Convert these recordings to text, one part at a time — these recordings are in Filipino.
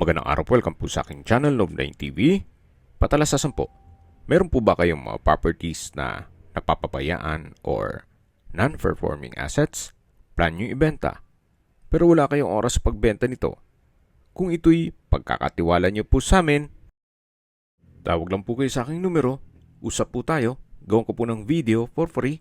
Magandang araw po, welcome po sa aking channel, Love9 TV. Patalasasan po, meron po ba kayong mga properties na napapabayaan or non-performing assets? Plan nyo ibenta, pero wala kayong oras sa pagbenta nito. Kung ito'y pagkakatiwala nyo po sa amin, tawag lang po kayo sa aking numero, usap po tayo, gawin ko po ng video for free.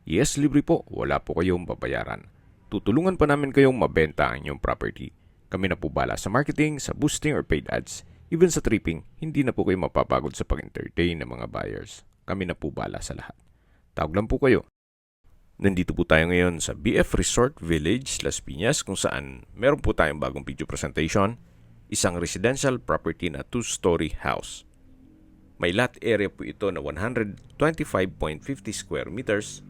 Yes, libre po, wala po kayong babayaran. Tutulungan pa namin kayong mabenta ang inyong property. Kami na po bala sa marketing, sa boosting or paid ads. Even sa tripping, hindi na po kayo mapapagod sa pag-entertain ng mga buyers. Kami na po bala sa lahat. Tawag lang po kayo. Nandito po tayo ngayon sa BF Resort Village, Las Piñas, kung saan meron po tayong bagong video presentation. Isang residential property na 2-story house. May lot area po ito na 125.50 square meters.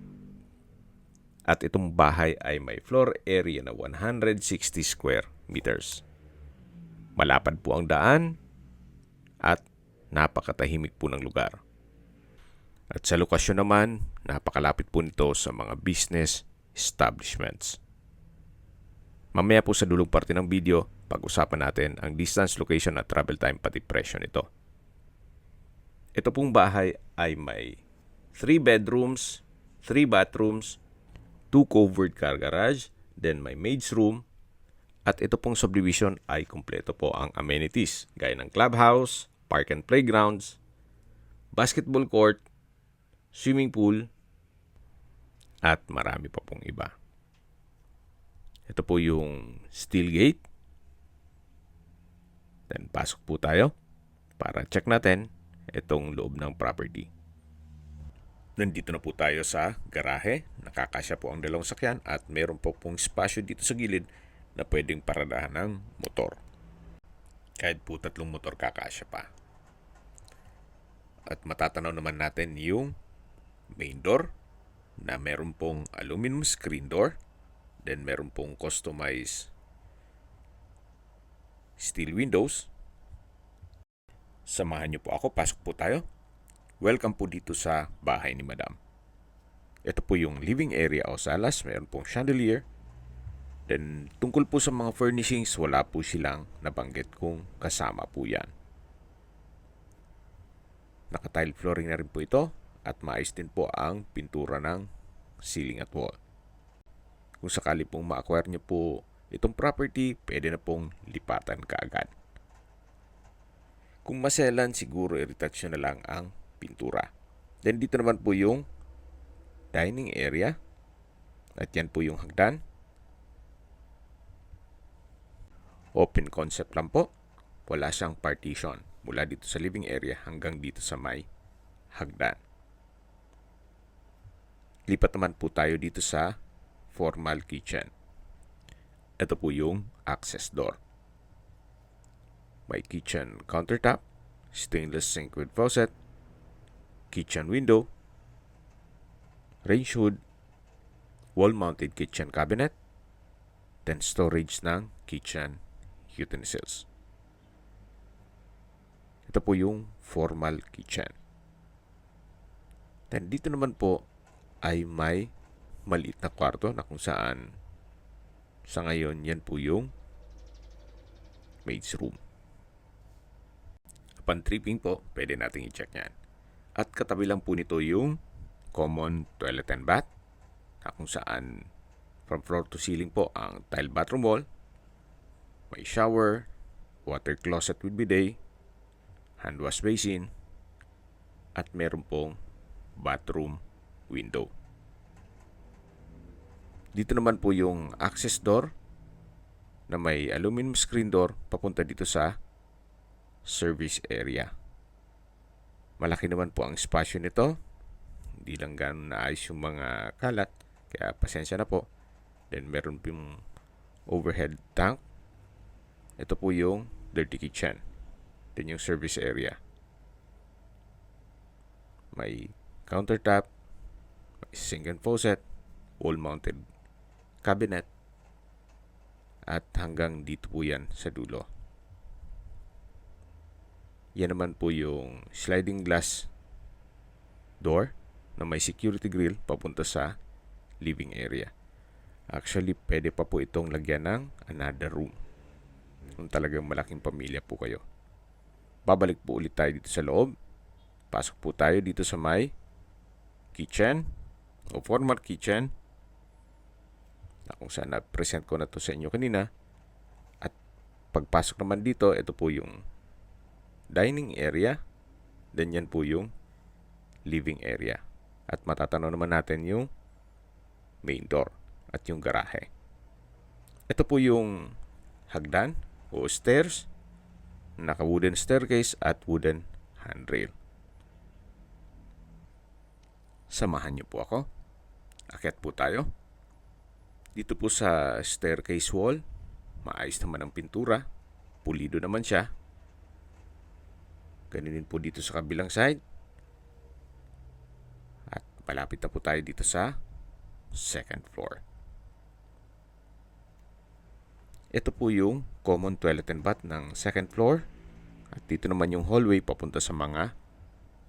At itong bahay ay may floor area na 160 square meters. Malapad po ang daan at napakatahimik po ng lugar. At sa lokasyon naman, napakalapit po nito sa mga business establishments. Mamaya po sa dulong parte ng video, pag-usapan natin ang distance, location at travel time pati presyo nito. Ito pong bahay ay may 3 bedrooms, 3 bathrooms, 2 covered car garage, then may maid's room, at ito pong subdivision ay kumpleto po ang amenities, gaya ng clubhouse, park and playgrounds, basketball court, swimming pool, at marami pa pong iba. Ito po yung steel gate. Then pasok po tayo para check natin itong loob ng property. Nandito na po tayo sa garahe. Nakakasya po ang dalawang sakyan at meron po pong spasyo dito sa gilid na pwedeng paradahan ng motor. Kahit po 3 motor kakasya pa. At matatanaw naman natin yung main door na meron pong aluminum screen door. Then meron pong customized steel windows. Samahan niyo po ako. Pasok po tayo. Welcome po dito sa bahay ni Madam. Ito po yung living area o salas. Mayroon pong chandelier. Then, tungkol po sa mga furnishings, wala po silang nabanggit kung kasama po yan. Naka-tile flooring na rin po ito. At maayos din po ang pintura ng ceiling at wall. Kung sakali pong ma-acquire nyo po itong property, pwede na pong lipatan kaagad. Kung maselan, siguro i-retouch na lang ang pintura. Then dito naman po yung dining area. At yan po yung hagdan. Open concept lang po. Wala siyang partition. Mula dito sa living area hanggang dito sa may hagdan. Lipat naman po tayo dito sa formal kitchen. Ito po yung access door. May kitchen countertop, stainless sink with faucet, kitchen window, range hood, wall-mounted kitchen cabinet, then storage ng kitchen utensils. Ito po yung formal kitchen. Then dito naman po ay may maliit na kwarto na kung saan sa ngayon yan po yung maid's room. Upon tripping po, pwede natin i-check yan. At katabi lang po nito yung common toilet and bath na kung saan from floor to ceiling po ang tile bathroom wall. May shower, water closet with bidet, hand wash basin, at meron pong bathroom window. Dito naman po yung access door na may aluminum screen door papunta dito sa service area. Malaki naman po ang spasyo nito. Hindi lang ganun naayos yung mga kalat. Kaya pasensya na po. Then meron pong overhead tank. Ito po yung dirty kitchen. Then yung service area. May countertop. May sink and faucet. Wall-mounted cabinet. At hanggang dito po yan sa dulo. Yan naman po yung sliding glass door na may security grill papunta sa living area. Actually, pwede pa po itong lagyan ng another room. Kung talagang malaking pamilya po kayo. Babalik po ulit tayo dito sa loob. Pasok po tayo dito sa may kitchen o formal kitchen na kung saan na-present ko na to sa inyo kanina. At pagpasok naman dito, ito po yung dining area. Then yan po yung living area. At matatanaw naman natin yung main door at yung garahe. Ito po yung hagdan o stairs. Naka-wooden staircase at wooden handrail. Samahan niyo po ako. Akyat po tayo. Dito po sa staircase wall, maayos naman ang pintura. Pulido naman siya. Ganun din po dito sa kabilang side. At malapit na po tayo dito sa second floor. Ito po yung common toilet and bath ng second floor. At dito naman yung hallway papunta sa mga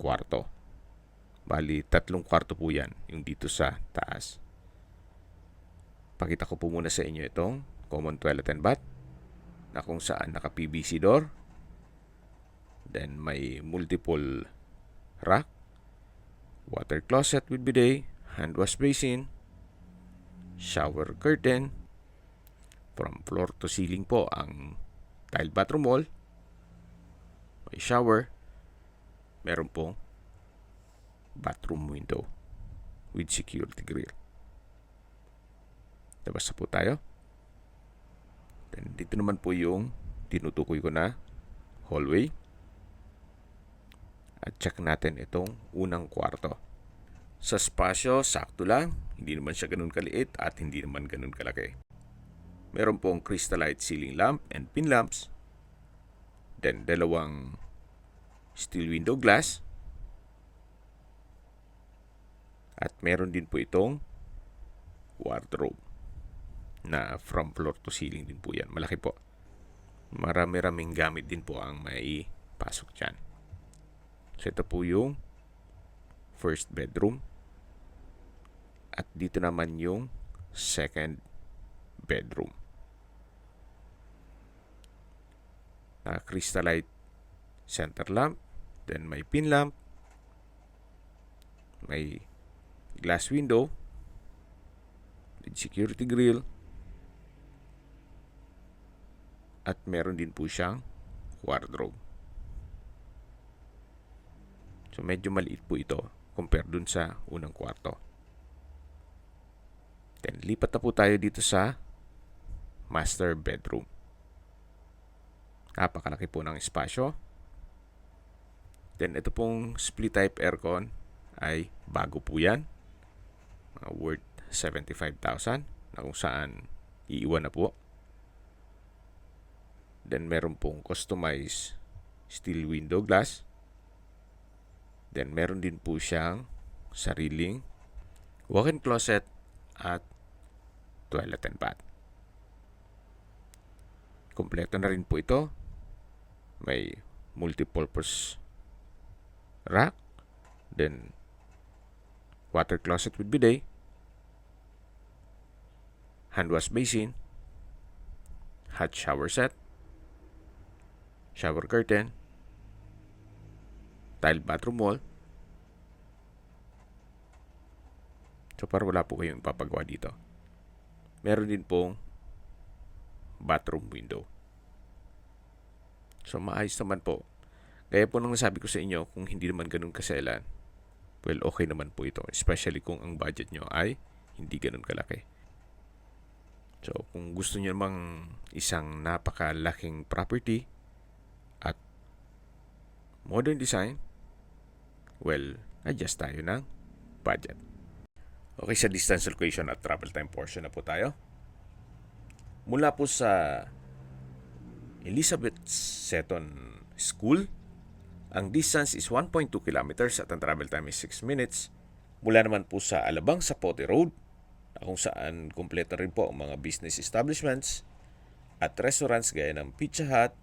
kwarto. Bali, 3 kwarto po yan, yung dito sa taas. Pakita ko po muna sa inyo itong common toilet and bath na kung saan naka-PVC door. Then may multiple rack, water closet with bidet, hand wash basin, shower curtain. From floor to ceiling po ang tile bathroom wall. May shower. Meron pong bathroom window with security grill. Labas na po tayo. Then dito naman po yung tinutukoy ko na hallway. At check natin itong unang kwarto. Sa spasyo, sakto lang. Hindi naman siya ganun kaliit at hindi naman ganun kalaki. Meron pong crystallite ceiling lamp and pin lamps. Then, 2 steel window glass. At meron din po itong wardrobe na from floor to ceiling din po yan. Malaki po. Marami-raming gamit din po ang may pasok dyan. So, ito po yung first bedroom. At dito naman yung second bedroom. Crystallite center lamp. Then may pin lamp. May glass window with security grill. At meron din po siyang wardrobe. So medyo maliit po ito compare dun sa unang kwarto. Then lipat na po tayo dito sa master bedroom. Napakalaki po ng espasyo. Then ito pong split type aircon ay bago po yan. Worth 75,000 na kung saan iiwan na po. Then meron pong customized steel window glass. Then meron din po siyang sariling walk-in closet at toilet and bath. Kompleto na rin po ito. May multi-purpose rack. Then water closet with bidet. Hand wash basin. Hot shower set. Shower curtain. Tile bathroom wall. So para wala po kayong ipapagawa dito. Meron din pong bathroom window. So maayos naman po. Kaya po nung nasabi ko sa inyo, kung hindi naman ganun kaselan, well, okay naman po ito. Especially kung ang budget nyo ay hindi ganun kalaki. So kung gusto nyo namang isang napakalaking property at modern design, well, adjust tayo ng budget. Okay, sa distance location at travel time portion na po tayo. Mula po sa Elizabeth Seton School, ang distance is 1.2 kilometers at ang travel time is 6 minutes. Mula naman po sa Alabang Zapote Road, kung saan kumpleto rin po ang mga business establishments at restaurants gaya ng Pizza Hut,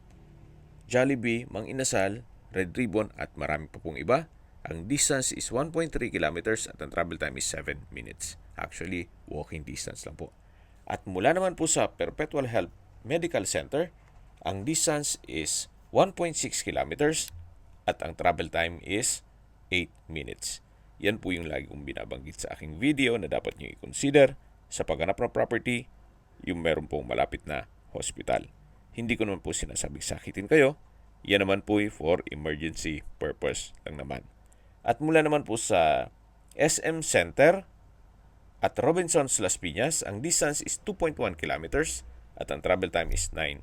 Jollibee, Mang Inasal, Red Ribbon at marami pa pong iba. Ang distance is 1.3 kilometers at ang travel time is 7 minutes. Actually, walking distance lang po. At mula naman po sa Perpetual Health Medical Center, ang distance is 1.6 kilometers at ang travel time is 8 minutes. Yan po yung lagi kong binabanggit sa aking video na dapat nyo i-consider sa paghanap ng property, yung meron pong malapit na hospital. Hindi ko naman po sinasabing sakitin kayo. Yan naman po for emergency purpose lang naman. At mula naman po sa SM Center at Robinsons Las Piñas, ang distance is 2.1 kilometers at ang travel time is 9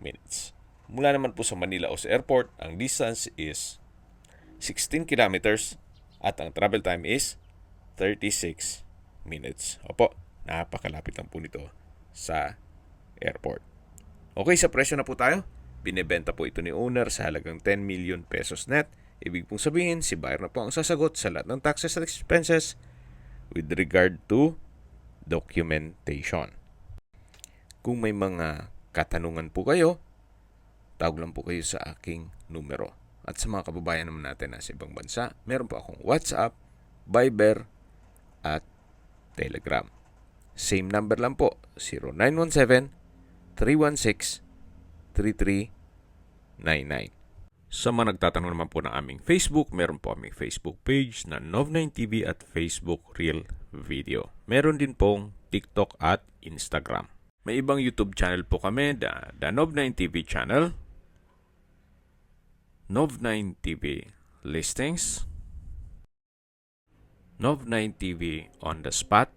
minutes. Mula naman po sa Manila O's Airport, ang distance is 16 kilometers at ang travel time is 36 minutes. Opo, napakalapit lang po nito sa airport. Okay, sa presyo na po tayo. Binebenta po ito ni owner sa halagang 10 million pesos net. Ibig pong sabihin, si buyer na po ang sasagot sa lahat ng taxes at expenses with regard to documentation. Kung may mga katanungan po kayo, tawag lang po kayo sa aking numero. At sa mga kababayan naman natin na sa ibang bansa, meron po akong WhatsApp, Viber, at Telegram. Same number lang po, 0917-316-3399. Sa mga nagtatanong naman po ng aming Facebook, meron po aming Facebook page na Nov9TV at Facebook Real Video. Meron din pong TikTok at Instagram. May ibang YouTube channel po kami, the Nov9TV channel, Nov9TV Listings, Nov9TV On The Spot,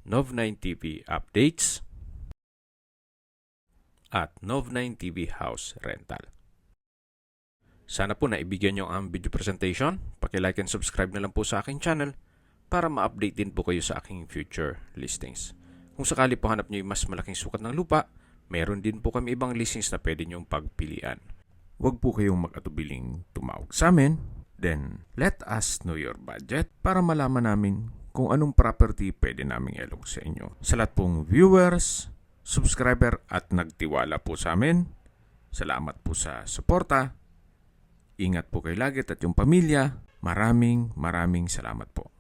Nov9TV Updates, at Nov9TV House Rental. Sana po naibigyan nyo ang video presentation. Paki-like and subscribe na lang po sa aking channel para ma-update din po kayo sa aking future listings. Kung sakali po hanap nyo yung mas malaking sukat ng lupa, meron din po kami ibang listings na pwede nyong pagpilian. Huwag po kayong mag-atubiling tumawag sa amin. Then, let us know your budget para malaman namin kung anong property pwede naming ilog sa inyo. Sa lahat pong viewers, subscriber at nagtiwala po sa amin, salamat po sa suporta. Ingat po kayo lagi at yung pamilya. Maraming salamat po.